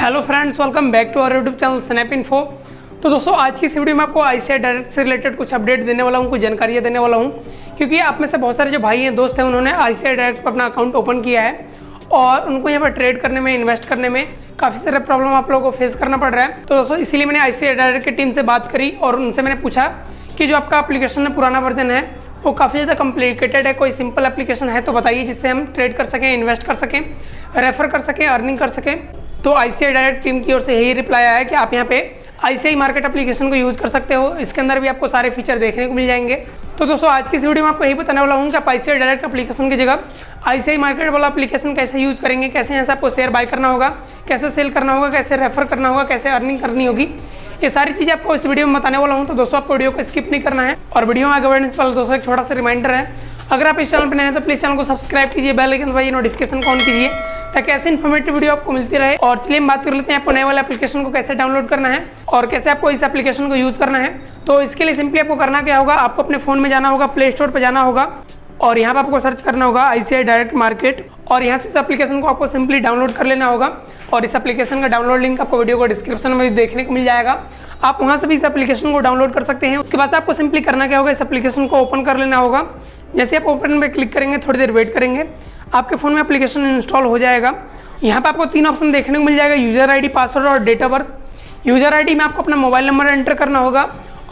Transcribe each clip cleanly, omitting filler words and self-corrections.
Hello friends, welcome back to our YouTube channel Snap Info. तो दोस्तों, आज की इस वीडियो में आपको आईसीआईसीआई डायरेक्ट से रिलेटेड कुछ अपडेट देने वाला हूँ, कुछ जानकारियाँ देने वाला हूँ, क्योंकि आप में से बहुत सारे जो भाई हैं, दोस्त हैं, उन्होंने आईसीआईसीआई डायरेक्ट पर अपना अकाउंट ओपन किया है और उनको यहाँ पर ट्रेड करने में, इन्वेस्ट करने में काफ़ी सारे प्रॉब्लम आप लोगों को फेस करना पड़ रहा है। तो दोस्तों, इसीलिए मैंने आईसीआईसीआई डायरेक्ट की टीम से बात करी और उनसे मैंने पूछा कि जो आपका एप्लीकेशन है, पुराना वर्जन है, वो काफ़ी ज़्यादा कॉम्प्लिकेटेड है, कोई सिंपल एप्लीकेशन है तो बताइए, जिससे हम ट्रेड कर सकें, इन्वेस्ट कर सकें, रेफर कर सकें, अर्निंग कर सकें। तो आईसीआईसीआई डायरेक्ट टीम की ओर से यही रिप्लाई आया है कि आप यहाँ पे आईसीआईसीआई मार्केट एप्लीकेशन को यूज़ कर सकते हो। इसके अंदर भी आपको सारे फीचर देखने को मिल जाएंगे। तो दोस्तों, आज की इस वीडियो में आपको यही बताने वाला हूँ कि आप आईसीआईसीआई डायरेक्ट एप्लीकेशन की जगह आईसीआईसीआई मार्केट वाला एप्लीकेशन कैसे यूज़ करेंगे, कैसे यहाँ से आपको शेयर बाय करना होगा, कैसे सेल करना होगा, कैसे रेफर करना होगा, कैसे अर्निंग करनी होगी, ये सारी चीज़ें आपको इस वीडियो में बताने वाला हूँ। तो दोस्तों, आपको वीडियो को स्किप नहीं करना है। और वीडियो में आगे बढ़ने से पहले दोस्तों एक छोटा सा रिमाइंडर है, अगर आप इस चैनल पर नए हैं तो प्लीज़ चैनल को सब्सक्राइब कीजिए, बेल आइकन दबाइए, नोटिफिकेशन को ऑन कीजिए, ताकि ऐसे इन्फॉर्मेटिव वीडियो आपको मिलती रहे। और चलिए हम बात कर लेते हैं आपको नए वाले एप्लीकेशन को कैसे डाउनलोड करना है और कैसे आपको इस एप्लीकेशन को यूज़ करना है। तो इसके लिए सिंपली आपको करना क्या होगा, आपको अपने फ़ोन में जाना होगा, प्ले स्टोर पर जाना होगा और यहाँ पर आपको सर्च करना होगा आईसीआईसीआई डायरेक्ट मार्केट और यहाँ से इस एप्लीकेशन को आपको सिंपली डाउनलोड कर लेना होगा। और इस एप्लीकेशन का डाउनलोड लिंक आपको वीडियो को डिस्क्रिप्शन में भी देखने को मिल जाएगा, आप वहाँ से भी इस एप्लीकेशन को डाउनलोड कर सकते हैं। उसके बाद आपको सिंपली करना क्या होगा, इस एप्लीकेशन को ओपन कर लेना होगा। जैसे आप ओपन पे क्लिक करेंगे, थोड़ी देर वेट करेंगे, आपके फ़ोन में एप्लीकेशन इंस्टॉल हो जाएगा। यहाँ पे आपको 3 ऑप्शन देखने को मिल जाएगा, यूज़र आईडी, पासवर्ड और date of birth. User ID में आपको अपना मोबाइल नंबर एंटर करना होगा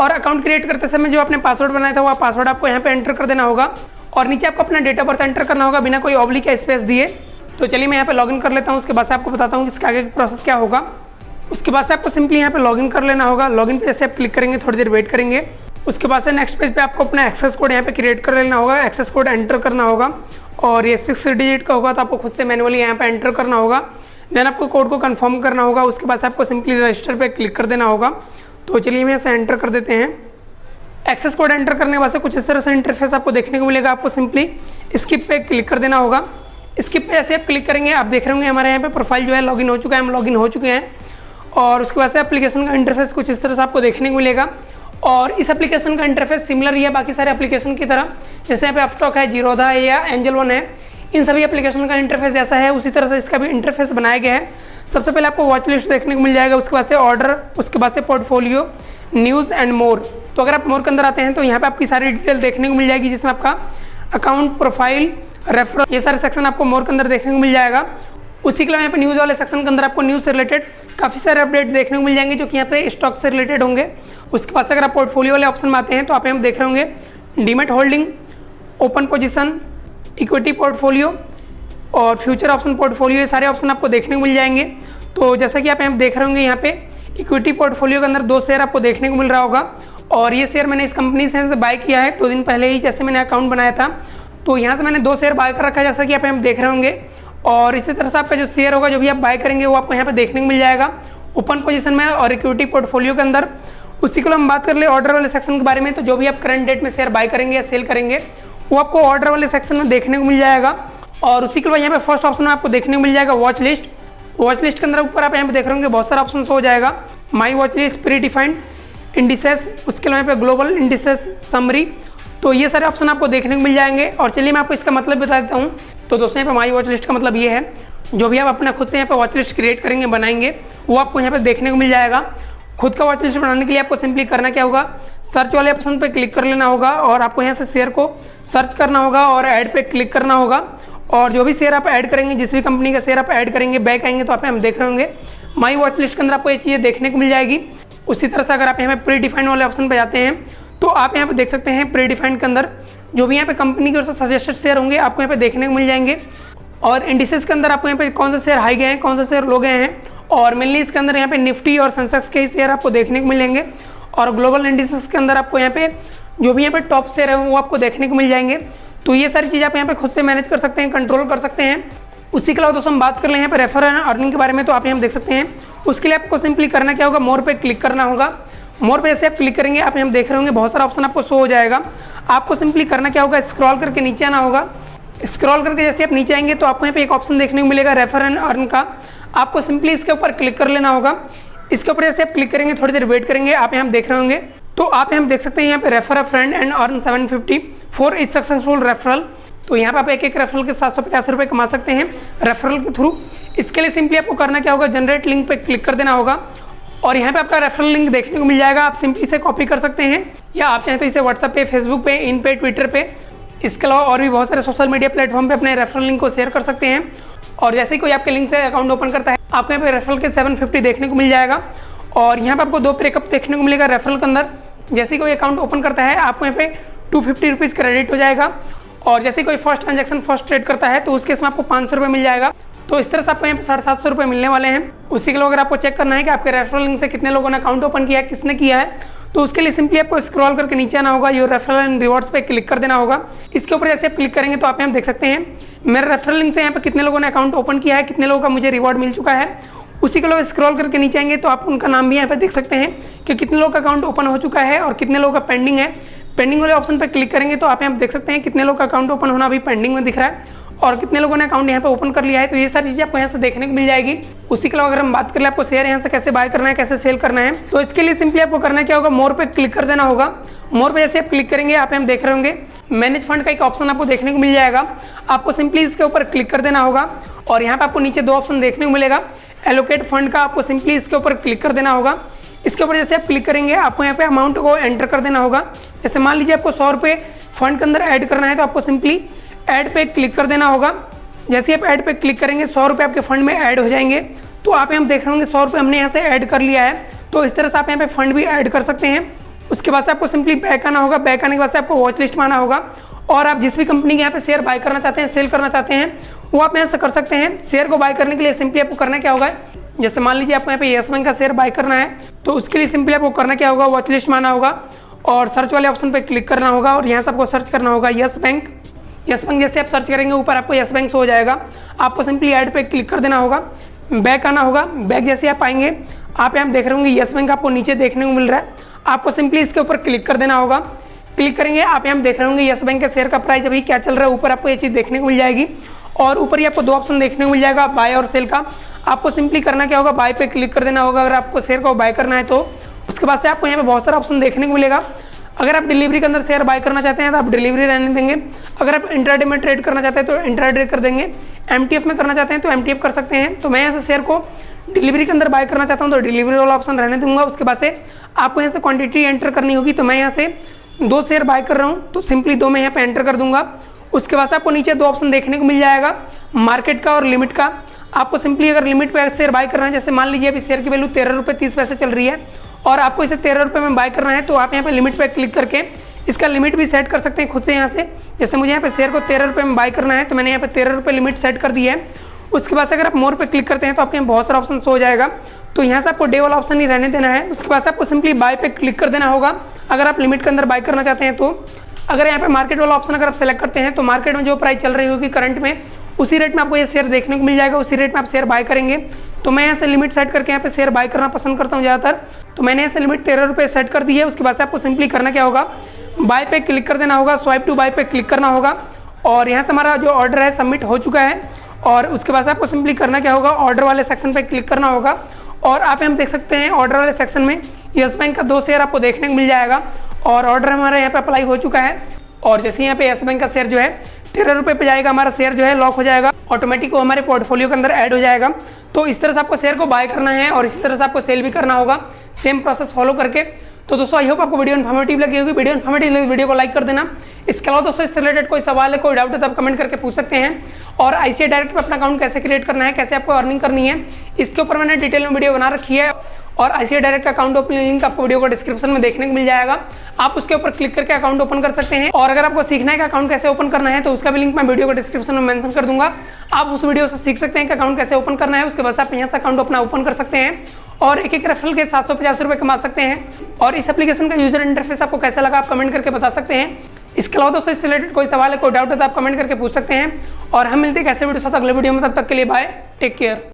और अकाउंट क्रिएट करते समय जो आपने पासवर्ड बनाया था, वो पासवर्ड आपको यहाँ पे एंटर कर देना होगा। और नीचे आपको अपना डेट ऑफ बर्थ एंटर करना होगा बिना कोई ऑब्लिक या स्पेस दिए। तो चलिए मैं यहाँ पे लॉगिन कर लेता हूँ, उसके बाद से आपको बताता हूँ कि इसका आगे का प्रोसेस क्या होगा। उसके बाद से आपको सिंपली यहाँ पे लॉगिन कर लेना होगा। लॉगिन पे जैसे आप क्लिक करेंगे, थोड़ी देर वेट करेंगे, उसके बाद से नेक्स्ट पेज पे आपको अपना एक्सेस कोड यहाँ पे क्रिएट कर लेना होगा। एक्सेस कोड एंटर करना होगा और ये 6 डिजिट का होगा, तो आपको खुद से मैनुअली यहाँ पे एंटर करना होगा। देन आपको कोड को कंफर्म करना होगा। उसके बाद आपको सिंपली रजिस्टर पे क्लिक कर देना होगा। तो चलिए हम यहाँ से एंटर कर देते हैं। एक्सेस कोड एंटर करने के बाद से कुछ इस तरह से इंटरफेस आपको देखने को मिलेगा। आपको सिंपली स्किप पे क्लिक कर देना होगा। स्किप पे ऐसे आप क्लिक करेंगे, आप देख रहे होंगे हमारे यहाँ पे प्रोफाइल जो है लॉगिन हो चुका है, हम लॉगिन हो चुके हैं। और उसके बाद से एप्लीकेशन का इंटरफेस कुछ इस तरह से आपको देखने को मिलेगा। और इस एप्लीकेशन का इंटरफेस सिमिलर ही है बाकी सारे एप्लीकेशन की तरह, जैसे यहाँ पे अपस्टॉक है, जीरोधा है या एंजल वन है, इन सभी एप्लीकेशन का इंटरफेस ऐसा है, उसी तरह से इसका भी इंटरफेस बनाया गया है। सबसे पहले आपको वॉच लिस्ट देखने को मिल जाएगा, उसके बाद से ऑर्डर, उसके बाद से पोर्टफोलियो, न्यूज़ एंड मोर। तो अगर आप मोर के अंदर आते हैं तो यहाँ पे आपकी सारी डिटेल देखने को मिल जाएगी, जिसमें आपका अकाउंट, प्रोफाइल, रेफरल, ये सारे सेक्शन आपको मोर के अंदर देखने को मिल जाएगा। उसी के अलावा यहाँ पे न्यूज़ वाले सेक्शन के अंदर आपको न्यूज़ से रिलेटेड काफ़ी सारे अपडेट देखने को मिल जाएंगे, जो कि यहाँ पे स्टॉक से रिलेटेड होंगे। उसके बाद अगर आप पोर्टफोलियो वाले ऑप्शन में आते हैं तो आप यहाँ देख रहे होंगे demat holding, open position, equity portfolio और फ्यूचर ऑप्शन पोर्टफोलियो, ये सारे ऑप्शन आपको देखने को मिल जाएंगे। तो जैसा कि आप यहाँ देख रहे होंगे, यहाँ पे इक्विटी पोर्टफोलियो के अंदर 2 शेयर आपको देखने को मिल रहा होगा और ये शेयर मैंने इस कंपनी से बाय किया है 2 दिन पहले ही, जैसे मैंने अकाउंट बनाया था। तो यहाँ से मैंने 2 शेयर बाय कर रखा है, जैसा कि आप यहाँ देख रहे होंगे। और इसी तरह से आपका जो शेयर होगा, जो भी आप बाय करेंगे, वो आपको यहाँ पे देखने को मिल जाएगा ओपन पोजीशन में और इक्विटी पोर्टफोलियो के अंदर। उसी को हम बात कर ले ऑर्डर वाले सेक्शन के बारे में, तो जो भी आप करंट डेट में शेयर बाय करेंगे या सेल करेंगे, वो आपको ऑर्डर वाले सेक्शन में देखने को मिल जाएगा। और उसी के बाद यहाँ पे फर्स्ट ऑप्शन में आपको देखने को मिल जाएगा वॉच लिस्ट। वॉच लिस्ट के अंदर ऊपर आप यहाँ पे देख रहे होंगे बहुत सारा ऑप्शन हो जाएगा, my watch list, pre defined indices, उसके अलावा यहाँ पे ग्लोबल इंडिसेस, समरी। तो ये सारे ऑप्शन आपको देखने को मिल जाएंगे। और चलिए मैं आपको इसका मतलब बता देता हूँ। तो दोस्तों, यहाँ पे माई वॉच लिस्ट का मतलब ये है, जो भी आप अपना खुद से यहाँ पे वॉच लिस्ट क्रिएट करेंगे, बनाएंगे, वो आपको यहाँ पे देखने को मिल जाएगा। खुद का वॉच लिस्ट बनाने के लिए आपको सिंपली करना क्या होगा, सर्च वाले ऑप्शन पे क्लिक कर लेना होगा और आपको यहाँ से शेयर को सर्च करना होगा और ऐड पे क्लिक करना होगा। और जो भी शेयर आप ऐड करेंगे, जिस भी कंपनी का शेयर आप ऐड करेंगे, बैक आएंगे तो आप हम देख रहे होंगे माई वॉच लिस्ट के अंदर आपको ये चीज़ें देखने को मिल जाएगी। उसी तरह से अगर आप यहाँ पे प्री डिफाइंड वाले ऑप्शन पे जाते हैं तो आप यहाँ पे देख सकते हैं प्री डिफाइंड के अंदर जो भी यहाँ पे कंपनी के ओर से सजेस्टेड शेयर होंगे, आपको यहाँ पे देखने को मिल जाएंगे। और इंडिसेस के अंदर आपको यहाँ पे कौन से शेयर हाई गए हैं, कौन से शेयर लो गए हैं। और मेनली इसके अंदर यहाँ पे निफ्टी और सेंसेक्स के ही शेयर आपको देखने को मिलेंगे। और ग्लोबल इंडिसेस के अंदर आपको यहाँ पे जो भी यहाँ पे टॉप शेयर है, वो आपको देखने को मिल जाएंगे। तो ये सारी चीज़ आप यहाँ पे खुद से मैनेज कर सकते हैं, कंट्रोल कर सकते हैं। उसी के अलावा दोस्तों, हम बात कर लें यहाँ पे रेफर एंड अर्निंग के बारे में, तो आप यहाँ देख सकते हैं। उसके लिए आपको सिंपली करना क्या होगा, मोर पे क्लिक करना होगा। मोर पे जैसे आप क्लिक करेंगे, आप यहाँ देख रहे होंगे बहुत सारा ऑप्शन आपको शो हो जाएगा। आपको सिंपली करना क्या होगा, स्क्रॉल करके नीचे आना होगा। स्क्रॉल करके जैसे आप नीचे आएंगे तो आपको यहाँ पे एक ऑप्शन देखने को मिलेगा रेफर एंड अर्न का। आपको सिंपली इसके ऊपर क्लिक कर लेना होगा। इसके ऊपर जैसे आप क्लिक करेंगे, थोड़ी देर वेट करेंगे, आप यहाँ देख रहे होंगे। तो आप यहाँ देख सकते हैं, यहाँ पे refer a friend and earn 750 for each successful referral. तो यहाँ पे आप एक रेफरल के 750 रुपये कमा सकते हैं रेफरल के थ्रू। इसके लिए सिंपली आपको करना क्या होगा, जनरेट लिंक पे क्लिक कर देना होगा और यहाँ पे आपका रेफरल लिंक देखने को मिल जाएगा। आप सिंपली इसे कॉपी कर सकते हैं या आप चाहें तो इसे व्हाट्सएप पे, फेसबुक पे, इन पे, ट्विटर पे, इसके अलावा और भी बहुत सारे सोशल मीडिया प्लेटफॉर्म पे अपने रेफरल लिंक को शेयर कर सकते हैं। और जैसे ही कोई आपके लिंक से अकाउंट ओपन करता है, आपको यहाँ पे रेफरल के 750 देखने को मिल जाएगा और यहाँ पे आपको 2 ब्रेकअप देखने को मिलेगा रेफरल के अंदर। जैसे ही कोई अकाउंट ओपन करता है, आपको यहाँ पे 250 रुपीज़ क्रेडिट हो जाएगा और जैसे कोई फर्स्ट ट्रांजैक्शन, फर्स्ट ट्रेड करता है तो उसके इसमें आपको 500 रुपये मिल जाएगा। तो इस तरह से आपको यहाँ पे 750 रुपये मिलने वाले हैं। उसी के लिए अगर आपको चेक करना है कि आपके रेफरल लिंक से कितने लोगों ने अकाउंट ओपन किया है, किसने किया है, तो उसके लिए सिंपली आपको स्क्रॉल करके नीचे आना होगा, योर रेफरल एंड रिवॉर्ड्स पे क्लिक कर देना होगा। इसके ऊपर जैसे आप क्लिक करेंगे तो आप यहाँ देख सकते हैं मेरे रेफरल लिंक से यहाँ पे कितने लोगों ने अकाउंट ओपन किया है, कितने लोगों का मुझे रिवॉर्ड मिल चुका है। उसी के लिए स्क्रॉल करके नीचे आएंगे तो आप उनका नाम भी यहाँ पे देख सकते हैं कि कितने लोगों का अकाउंट ओपन हो चुका है और कितने लोगों का पेंडिंग है। पेंडिंग वाले ऑप्शन पे क्लिक करेंगे तो आप यहाँ देख सकते हैं कितने लोगों का अकाउंट ओपन होना अभी पेंडिंग में दिख रहा है और कितने लोगों ने अकाउंट यहाँ पे ओपन कर लिया है। तो ये सारी चीज़ें आपको यहाँ से देखने को मिल जाएगी। उसी के अलावा अगर हम बात करें आपको शेयर यहाँ से कैसे बाय करना है, कैसे सेल करना है, तो इसके लिए सिंपली आपको करना क्या होगा, मोर पे क्लिक कर देना होगा। मोर पे जैसे आप क्लिक करेंगे, आप यहाँ देख रहे होंगे मैनेज फंड का एक ऑप्शन आपको देखने को मिल जाएगा। आपको सिंपली इसके ऊपर क्लिक कर देना होगा और यहाँ पे आपको नीचे 2 ऑप्शन देखने को मिलेगा। एलोकेट फंड का आपको सिंपली इसके ऊपर क्लिक कर देना होगा। इसके ऊपर जैसे आप क्लिक करेंगे, आपको यहाँ पे अमाउंट को एंटर कर देना होगा। जैसे मान लीजिए आपको 100 रुपये फंड के अंदर ऐड करना है तो आपको सिंपली ऐड पे क्लिक कर देना होगा। जैसे आप ऐड पे क्लिक करेंगे 100 रुपये आपके फंड में ऐड हो जाएंगे। तो आप यहाँ देख रहे होंगे 100 रुपये हमने यहाँ से ऐड कर लिया है। तो इस तरह से आप यहाँ पे फंड भी ऐड कर सकते हैं। उसके बाद से आपको सिंपली बैक आना होगा। बैक आने के बाद से आपको वॉच लिस्ट में आना होगा और आप जिस भी कंपनी के यहाँ पे शेयर बाय करना चाहते हैं, सेल करना चाहते हैं, वो आप यहाँ से कर सकते हैं। शेयर को बाय करने के लिए सिंपली आपको करना क्या होगा, जैसे मान लीजिए आपको यहाँ पे येस बैंक का शेयर बाय करना है तो उसके लिए सिंपली आपको करना क्या होगा, वॉच लिस्ट में आना होगा और सर्च वाले ऑप्शन पे क्लिक करना होगा और यहाँ से आपको सर्च करना होगा येस बैंक। येस बैंक जैसे आप सर्च करेंगे ऊपर आपको येस बैंक शो हो जाएगा। आपको सिंपली ऐड पे क्लिक कर देना होगा, बैक आना होगा। बैक जैसे आप आएंगे, आप यहाँ देख रहे होंगे येस बैंक आपको नीचे देखने को मिल रहा है। आपको सिंपली इसके ऊपर क्लिक कर देना होगा। क्लिक करेंगे, आप यहाँ देख रहे होंगे येस बैंक के शेयर का प्राइस अभी क्या चल रहा है, ऊपर आपको ये चीज़ देखने को मिल जाएगी और ऊपर ही आपको 2 ऑप्शन देखने को मिल जाएगा, बाय और सेल का। आपको सिंपली करना क्या होगा, बाय पे क्लिक कर देना होगा अगर आपको शेयर को बाय करना है तो। उसके बाद से आपको यहाँ पे बहुत सारा ऑप्शन देखने को मिलेगा। अगर आप डिलीवरी के अंदर शेयर बाय करना चाहते हैं तो आप डिलीवरी रहने देंगे। अगर आप इंट्राडे में ट्रेड करना चाहते हैं तो इंट्राडे कर देंगे। एमटीएफ में करना चाहते हैं तो एमटीएफ कर सकते हैं। तो मैं यहाँ से शेयर को डिलीवरी के अंदर बाय करना चाहता हूँ तो डिलीवरी वाला ऑप्शन रहने दूंगा। उसके बाद से आपको यहाँ से क्वांटिटी एंटर करनी होगी। तो मैं यहाँ से 2 शेयर बाय कर रहा हूँ तो सिंपली 2 मैं यहाँ पे एंटर कर दूंगा। उसके बाद से आपको नीचे 2 ऑप्शन देखने को मिल जाएगा, मार्केट का और लिमिट का। आपको सिंपली अगर लिमिट पे शेयर बाय करना है, जैसे मान लीजिए अभी शेयर की वैल्यू 13 रुपये 30 पैसे चल रही है और आपको इसे 13 रुपये में बाय करना है तो आप यहाँ पे लिमिट पे क्लिक करके इसका लिमिट भी सेट कर सकते हैं खुद से यहाँ से। जैसे मुझे यहाँ पे शेयर को 13 रुपये में बाय करना है तो मैंने यहाँ पे 13 रुपये लिमिट सेट कर दी है। उसके बाद से अगर आप मोर पे क्लिक करते हैं तो आपके यहाँ बहुत सारा ऑप्शन शो हो जाएगा। तो यहाँ से आपको डे वाला ऑप्शन ही रहने देना है। उसके बाद से आपको सिंपली बाय पे क्लिक कर देना होगा अगर आप लिमिट के अंदर बाय करना चाहते हैं तो। अगर यहाँ पे मार्केट वाला ऑप्शन अगर आप सेलेक्ट करते हैं तो मार्केट में जो प्राइस चल रही होगी करंट में, उसी रेट में आपको ये शेयर देखने को मिल जाएगा, उसी रेट में आप शेयर बाय करेंगे। तो मैं यहाँ से लिमिट सेट करके यहाँ पे शेयर बाय करना पसंद करता हूँ ज़्यादातर। तो मैंने यहाँ से लिमिट 13 रुपये सेट कर दी है। उसके बाद से आपको सिंपली करना क्या होगा, बाय पे क्लिक कर देना होगा, स्वाइप टू बाय पे क्लिक करना होगा और यहाँ से हमारा जो ऑर्डर है सबमिट हो चुका है। और उसके बाद से आपको सिंपली करना क्या होगा, ऑर्डर वाले सेक्शन पे क्लिक करना होगा और आप हम देख सकते हैं ऑर्डर वाले सेक्शन में येस बैंक का 2 शेयर आपको देखने को मिल जाएगा और ऑर्डर हमारा यहाँ पे अप्लाई हो चुका है। और जैसे यहाँ पे येस बैंक का शेयर जो है 13 रुपये पे जाएगा, हमारा शेयर जो है लॉक हो जाएगा, ऑटोमेटिक वो हमारे पोर्टफोलियो के अंदर ऐड हो जाएगा। तो इस तरह से आपको शेयर को बाय करना है और इसी तरह से आपको सेल भी करना होगा, सेम प्रोसेस फॉलो करके। तो दोस्तों आई होप आपको वीडियो इन्फॉर्मेटिव लगी होगी। वीडियो इन्फॉर्मेटिव लगी वीडियो को लाइक कर देना। इसके अलावा दोस्तों इससे रिलेटेड कोई सवाल है, कोई डाउट है तो आप कमेंट करके पूछ सकते हैं। और आईसीआईसीआई डायरेक्ट पे अपना अकाउंट कैसे क्रिएट करना है, कैसे आपको अर्निंग करनी है, इसके ऊपर मैंने डिटेल में वीडियो बना रखी है और आईसीआईसीआई डायरेक्ट का अकाउंट ओपनिंग लिंक आपको वीडियो को डिस्क्रिप्शन में देखने को मिल जाएगा। आप उसके ऊपर क्लिक करके अकाउंट ओपन कर सकते हैं। और अगर आपको सीखना है कि अकाउंट कैसे ओपन करना है तो उसका भी लिंक मैं वीडियो को डिस्क्रिप्शन में मेंशन कर दूंगा। आप उस वीडियो से सीख सकते हैं कि अकाउंट कैसे ओपन करना है। उसके बाद आप यहाँ से अकाउंट अपना ओपन कर सकते हैं और एक रेफरल के 750 रुपये कमा सकते हैं। और इस एप्लीकेशन का यूजर इंटरफेस आपको कैसा लगा आप कमेंट करके बता सकते हैं। इसके अलावा दोस्तों इससे रिलेटेड कोई सवाल है, कोई डाउट है तो आप कमेंट करके पूछ सकते हैं। और हम मिलते हैं कैसे वीडियो साथ अगले वीडियो में, तब तक के लिए बाय, टेक केयर।